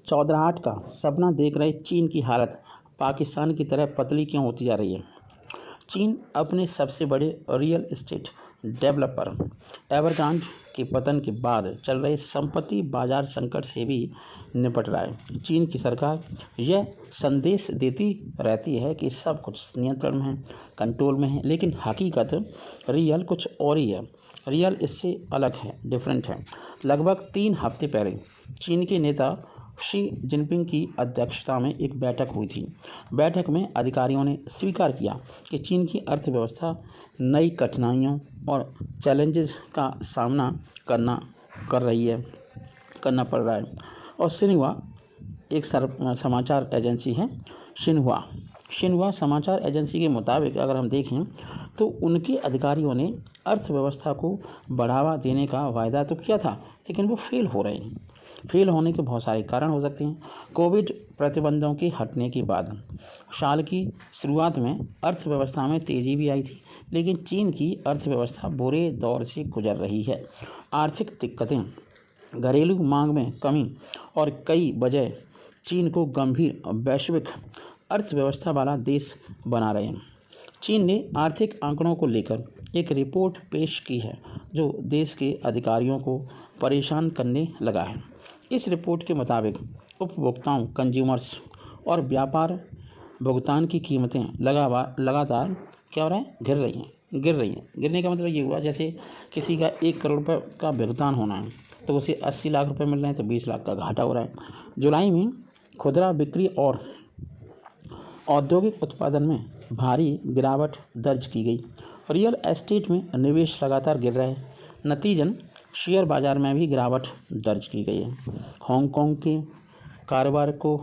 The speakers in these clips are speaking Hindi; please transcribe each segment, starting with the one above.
चौधराहट का सपना देख रहे चीन की हालत पाकिस्तान की तरह पतली क्यों होती जा रही है। चीन अपने सबसे बड़े रियल एस्टेट डेवलपर एवरग्रांडे के पतन के बाद चल रहे संपत्ति बाजार संकट से भी निपट रहा है। चीन की सरकार यह संदेश देती रहती है कि सब कुछ नियंत्रण में है, कंट्रोल में है, लेकिन हकीकत रियल कुछ और ही है। रियल इससे अलग है, डिफरेंट है। लगभग 3 हफ्ते पहले चीन के नेता शी जिनपिंग की अध्यक्षता में एक बैठक हुई थी। बैठक में अधिकारियों ने स्वीकार किया कि चीन की अर्थव्यवस्था नई कठिनाइयों और चैलेंजेस का सामना करना पड़ रहा है। और सिन्हुआ एक समाचार एजेंसी है, शिन्हुआ समाचार एजेंसी के मुताबिक अगर हम देखें तो उनके अधिकारियों ने अर्थव्यवस्था को बढ़ावा देने का वायदा तो किया था, लेकिन वो फेल हो रहे हैं। फेल होने के बहुत सारे कारण हो सकते हैं। कोविड प्रतिबंधों के हटने के बाद साल की शुरुआत में अर्थव्यवस्था में तेज़ी भी आई थी, लेकिन चीन की अर्थव्यवस्था बुरे दौर से गुजर रही है। आर्थिक दिक्कतें, घरेलू मांग में कमी और कई वजह चीन को गंभीर वैश्विक अर्थव्यवस्था वाला देश बना रहे हैं। चीन ने आर्थिक आंकड़ों को लेकर एक रिपोर्ट पेश की है जो देश के अधिकारियों को परेशान करने लगा है। इस रिपोर्ट के मुताबिक उपभोक्ताओं कंज्यूमर्स और व्यापार भुगतान की कीमतें लगातार क्या हो रहा है, गिर रही हैं। गिरने का मतलब ये हुआ जैसे किसी का 1 करोड़ रुपये का भुगतान होना है तो उसे 80 लाख रुपए मिल रहे हैं तो 20 लाख का घाटा हो रहा है। जुलाई में खुदरा बिक्री और औद्योगिक उत्पादन में भारी गिरावट दर्ज की गई। रियल एस्टेट में निवेश लगातार गिर रहा है। नतीजन शेयर बाजार में भी गिरावट दर्ज की गई है। हांगकांग के कारोबार को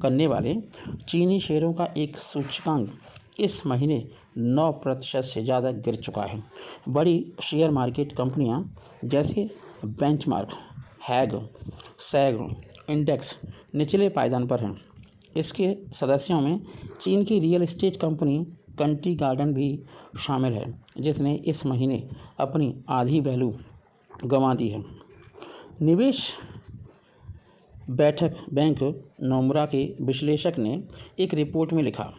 करने वाले चीनी शेयरों का एक सूचकांक इस महीने 9% से ज़्यादा गिर चुका है। बड़ी शेयर मार्केट कंपनियां जैसे बेंचमार्क, हैग, सैग इंडेक्स निचले पायदान पर हैं। इसके सदस्यों में चीन की real estate company country garden भी शामिल है, जिसने इस महीने अपनी आधी वैल्यू गंवा दी है। निवेश बैंक नोमुरा के विश्लेषक ने एक रिपोर्ट में लिखा,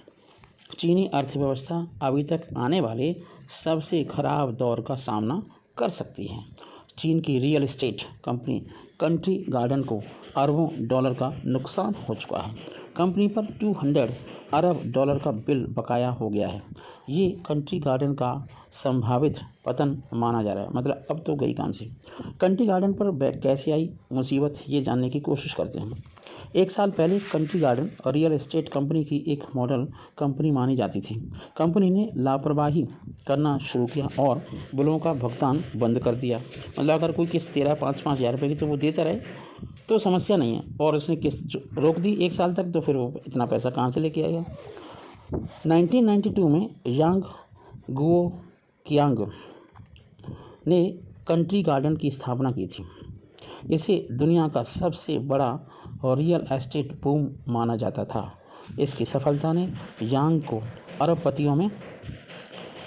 चीनी अर्थव्यवस्था अभी तक आने वाले सबसे खराब दौर का सामना कर सकती है। चीन की real estate company country garden को अरबों डॉलर का नुकसान हो चुका है। कंपनी पर 200 अरब डॉलर का बिल बकाया हो गया है। ये कंट्री गार्डन का संभावित पतन माना जा रहा है, मतलब अब तो गई काम से। कंट्री गार्डन पर कैसे आई मुसीबत, ये जानने की कोशिश करते हैं। 1 साल पहले country garden real estate company की एक मॉडल कंपनी मानी जाती थी। कंपनी ने लापरवाही करना शुरू किया और बिलों का भुगतान बंद कर दिया। मतलब अगर कोई किस्त 5,000 रुपये की तो वो देता रहे तो समस्या नहीं है, और उसने किस्त रोक दी 1 साल तक तो फिर वो इतना पैसा कहाँ से लेके आएगा। 1992 में यांग गुओ कियांग ने कंट्री गार्डन की स्थापना की थी। इसे दुनिया का सबसे बड़ा रियल एस्टेट बूम माना जाता था। इसकी सफलता ने यांग को अरबपतियों में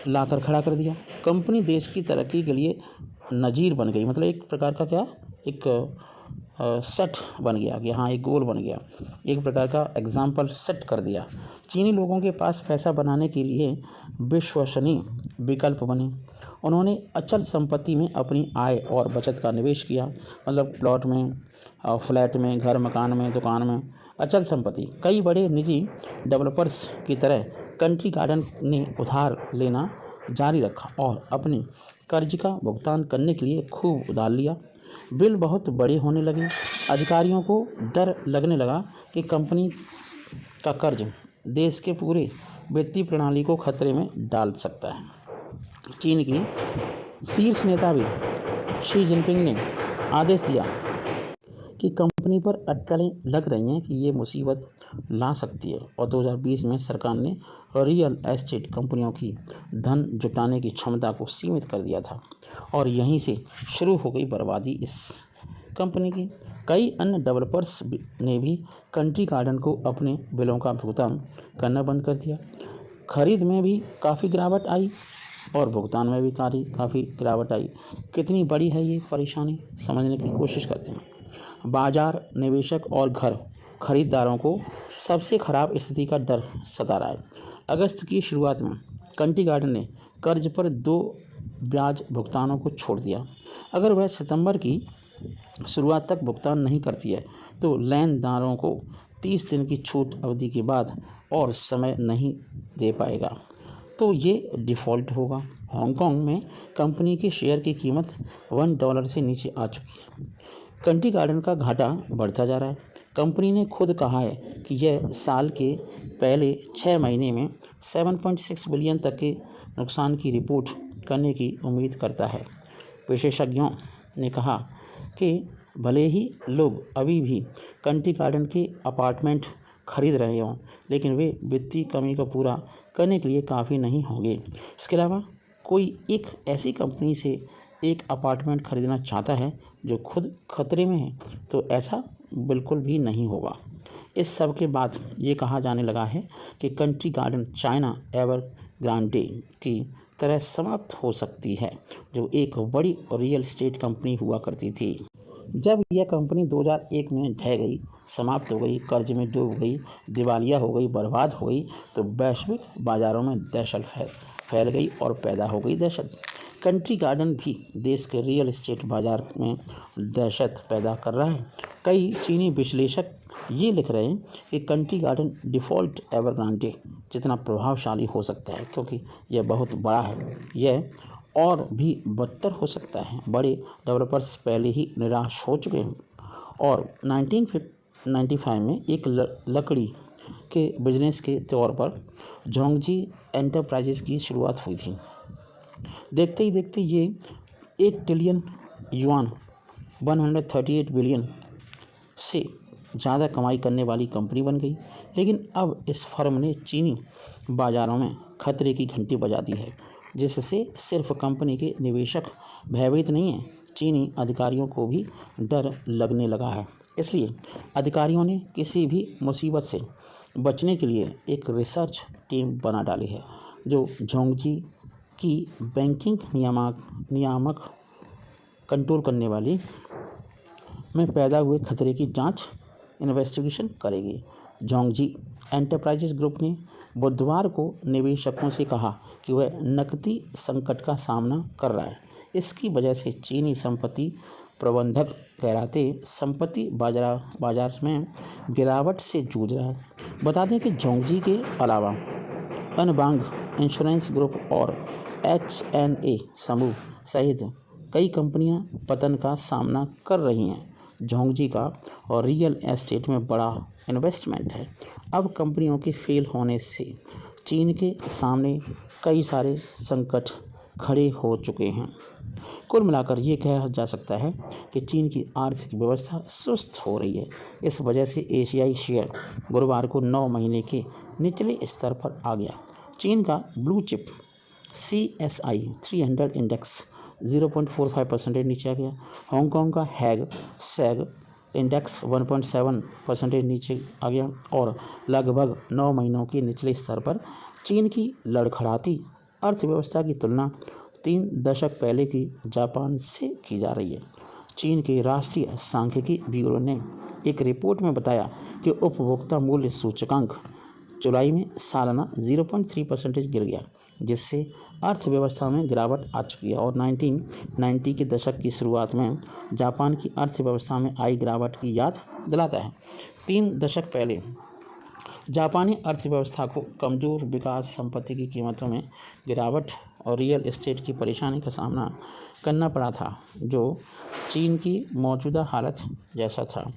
लाकर खड़ा कर दिया। कंपनी देश की तरक्की के लिए नज़ीर बन गई, मतलब एक प्रकार का क्या, एक सेट बन गया कि हाँ एक गोल बन गया, एक प्रकार का एग्जाम्पल सेट कर दिया। चीनी लोगों के पास पैसा बनाने के लिए विश्वसनीय विकल्प बने। उन्होंने अचल संपत्ति में अपनी आय और बचत का निवेश किया, मतलब प्लॉट में, फ्लैट में, घर मकान में, दुकान में, अचल संपत्ति। कई बड़े निजी डेवलपर्स की तरह कंट्री गार्डन ने उधार लेना जारी रखा और अपने कर्ज का भुगतान करने के लिए खूब उधार लिया। बिल बहुत बड़े होने लगे। अधिकारियों को डर लगने लगा कि कंपनी का कर्ज देश के पूरे वित्तीय प्रणाली को खतरे में डाल सकता है। चीन की शीर्ष नेता भी शी जिनपिंग ने आदेश दिया कि कंपनी पर अटकलें लग रही हैं कि ये मुसीबत ला सकती है, और 2020 में सरकार ने रियल एस्टेट कंपनियों की धन जुटाने की क्षमता को सीमित कर दिया था, और यहीं से शुरू हो गई बर्बादी इस कंपनी की। कई अन्य डेवलपर्स ने भी कंट्री गार्डन को अपने बिलों का भुगतान करना बंद कर दिया। खरीद में भी काफ़ी गिरावट आई और भुगतान में भी काफ़ी गिरावट आई। कितनी बड़ी है ये परेशानी, समझने की कोशिश करते हैं। बाजार, निवेशक और घर खरीदारों को सबसे खराब स्थिति का डर सता रहा है। अगस्त की शुरुआत में कंटी गार्डन ने कर्ज पर 2 ब्याज भुगतानों को छोड़ दिया। अगर वह सितंबर की शुरुआत तक भुगतान नहीं करती है तो लेनदारों को 30 दिन की छूट अवधि के बाद और समय नहीं दे पाएगा तो ये डिफ़ॉल्ट होगा। हांगकांग में कंपनी के शेयर की कीमत $1 से नीचे आ चुकी है। कंटी गार्डन का घाटा बढ़ता जा रहा है। कंपनी ने खुद कहा है कि यह साल के पहले 6 महीने में 7.6 बिलियन तक के नुकसान की रिपोर्ट करने की उम्मीद करता है। विशेषज्ञों ने कहा कि भले ही लोग अभी भी कंटी गार्डन के अपार्टमेंट खरीद रहे हों, लेकिन वे वित्तीय कमी को पूरा करने के लिए काफ़ी नहीं होंगे। इसके अलावा कोई एक ऐसी कंपनी से एक अपार्टमेंट खरीदना चाहता है जो खुद खतरे में है तो ऐसा बिल्कुल भी नहीं होगा। इस सब के बाद ये कहा जाने लगा है कि कंट्री गार्डन चाइना एवरग्रांडे की तरह समाप्त हो सकती है, जो एक बड़ी रियल एस्टेट कंपनी हुआ करती थी। जब यह कंपनी 2001 में ढह गई, समाप्त हो गई, कर्ज में डूब गई, दिवालिया हो गई, बर्बाद हो गई, तो वैश्विक बाज़ारों में दहशत फैल गई और पैदा हो गई दहशत। कंट्री गार्डन भी देश के रियल एस्टेट बाज़ार में दहशत पैदा कर रहा है। कई चीनी विश्लेषक ये लिख रहे हैं कि कंट्री गार्डन डिफ़ॉल्ट एवरग्रांडे जितना प्रभावशाली हो सकता है, क्योंकि यह बहुत बड़ा है। यह और भी बदतर हो सकता है। बड़े डेवलपर्स पहले ही निराश हो चुके हैं और 1995 में एक लकड़ी के बिजनेस के तौर पर जोंगजी एंटरप्राइजेस की शुरुआत हुई थी। देखते ही देखते ये 8 ट्रिलियन युआन 138 बिलियन से ज़्यादा कमाई करने वाली कंपनी बन गई। लेकिन अब इस फर्म ने चीनी बाज़ारों में खतरे की घंटी बजा दी है, जिससे सिर्फ कंपनी के निवेशक भयभीत नहीं हैं, चीनी अधिकारियों को भी डर लगने लगा है। इसलिए अधिकारियों ने किसी भी मुसीबत से बचने के लिए एक रिसर्च टीम बना डाली है, जो जोंगजी की बैंकिंग नियामक कंट्रोल करने वाली में पैदा हुए खतरे की जांच इन्वेस्टिगेशन करेगी। जोंगजी एंटरप्राइजेस ग्रुप ने बुधवार को निवेशकों से कहा कि वह नकदी संकट का सामना कर रहा है। इसकी वजह से चीनी संपत्ति प्रबंधक कहलाते संपत्ति बाजार में गिरावट से जूझ रहा है। बता दें कि जोंगजी के अलावा अनबांग इंश्योरेंस ग्रुप और HNA समूह सहित कई कंपनियां पतन का सामना कर रही हैं। जोंगजी का और रियल एस्टेट में बड़ा इन्वेस्टमेंट है। अब कंपनियों के फेल होने से चीन के सामने कई सारे संकट खड़े हो चुके हैं। कुल मिलाकर ये कहा जा सकता है कि चीन की आर्थिक व्यवस्था सुस्त हो रही है। इस वजह से एशियाई शेयर गुरुवार को 9 महीने के निचले स्तर पर आ गया। चीन का ब्लू चिप CSI 300 इंडेक्स 0.45% नीचे आ गया। हांगकांग का हैग सेग इंडेक्स 1.7% नीचे आ गया और लगभग 9 महीनों के निचले स्तर पर। चीन की लड़खड़ाती अर्थव्यवस्था की तुलना 3 दशक पहले की जापान से की जा रही है। चीन के राष्ट्रीय सांख्यिकी ब्यूरो ने एक रिपोर्ट में बताया कि उपभोक्ता मूल्य सूचकांक जुलाई में सालाना 0.3% गिर गया, जिससे अर्थव्यवस्था में गिरावट आ चुकी है और 1990 के दशक की शुरुआत में जापान की अर्थव्यवस्था में आई गिरावट की याद दिलाता है। 3 दशक पहले जापानी अर्थव्यवस्था को कमज़ोर विकास, संपत्ति की कीमतों में गिरावट और रियल एस्टेट की परेशानी का सामना करना पड़ा था, जो चीन की मौजूदा हालत जैसा था।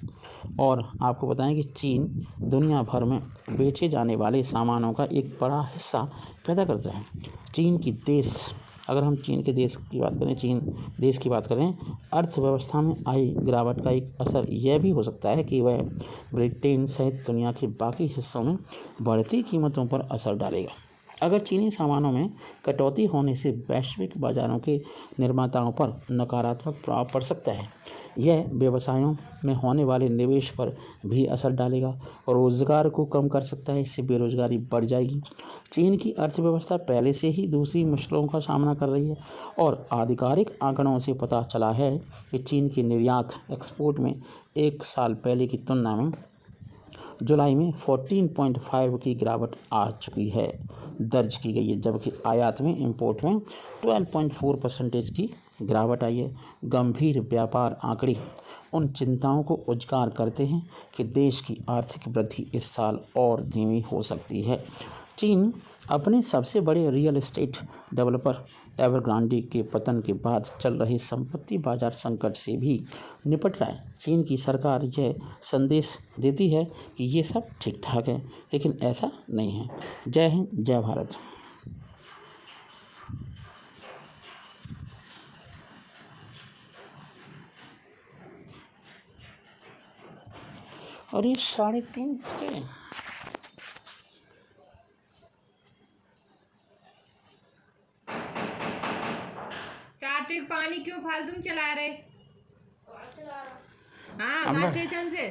और आपको बताएं कि चीन दुनिया भर में बेचे जाने वाले सामानों का एक बड़ा हिस्सा पैदा करता है। अगर हम चीन देश की बात करें, अर्थव्यवस्था में आई गिरावट का एक असर यह भी हो सकता है कि वह ब्रिटेन सहित दुनिया के बाकी हिस्सों में बढ़ती कीमतों पर असर डालेगा। अगर चीनी सामानों में कटौती होने से वैश्विक बाज़ारों के निर्माताओं पर नकारात्मक प्रभाव पड़ सकता है। यह व्यवसायों में होने वाले निवेश पर भी असर डालेगा और रोजगार को कम कर सकता है। इससे बेरोजगारी बढ़ जाएगी। चीन की अर्थव्यवस्था पहले से ही दूसरी मुश्किलों का सामना कर रही है और आधिकारिक आंकड़ों से पता चला है कि चीन के निर्यात एक्सपोर्ट में एक साल पहले की तुलना में जुलाई में 14.5 की गिरावट आ चुकी है, दर्ज की गई है, जबकि आयात में इंपोर्ट में 12.4% की गिरावट आई है। गंभीर व्यापार आंकड़े उन चिंताओं को उजागर करते हैं कि देश की आर्थिक वृद्धि इस साल और धीमी हो सकती है। चीन अपने सबसे बड़े रियल एस्टेट डेवलपर एवरग्रांडे के पतन के बाद चल रहे संपत्ति बाजार संकट से भी निपट रहा है। चीन की सरकार यह संदेश देती है कि ये सब ठीक ठाक है, लेकिन ऐसा नहीं है। जय हिंद, जय भारत। और ये 3:30 के कार्तिक पानी क्यों फालतू में चला रहे? हाँ, अंबर स्टेशन से।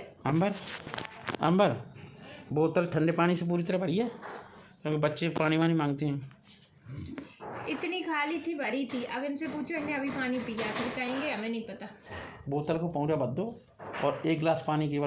अंबर बोतल ठंडे पानी से पूरी तरह भरी है, क्योंकि बच्चे पानी वानी मांगते हैं। इतनी खाली थी, भरी थी। अब इनसे पूछो, इन्हें अभी पानी पिया, फिर कहेंगे हमें नहीं पता। बोतल को पौधा बद दो और 1 गिलास पानी केवल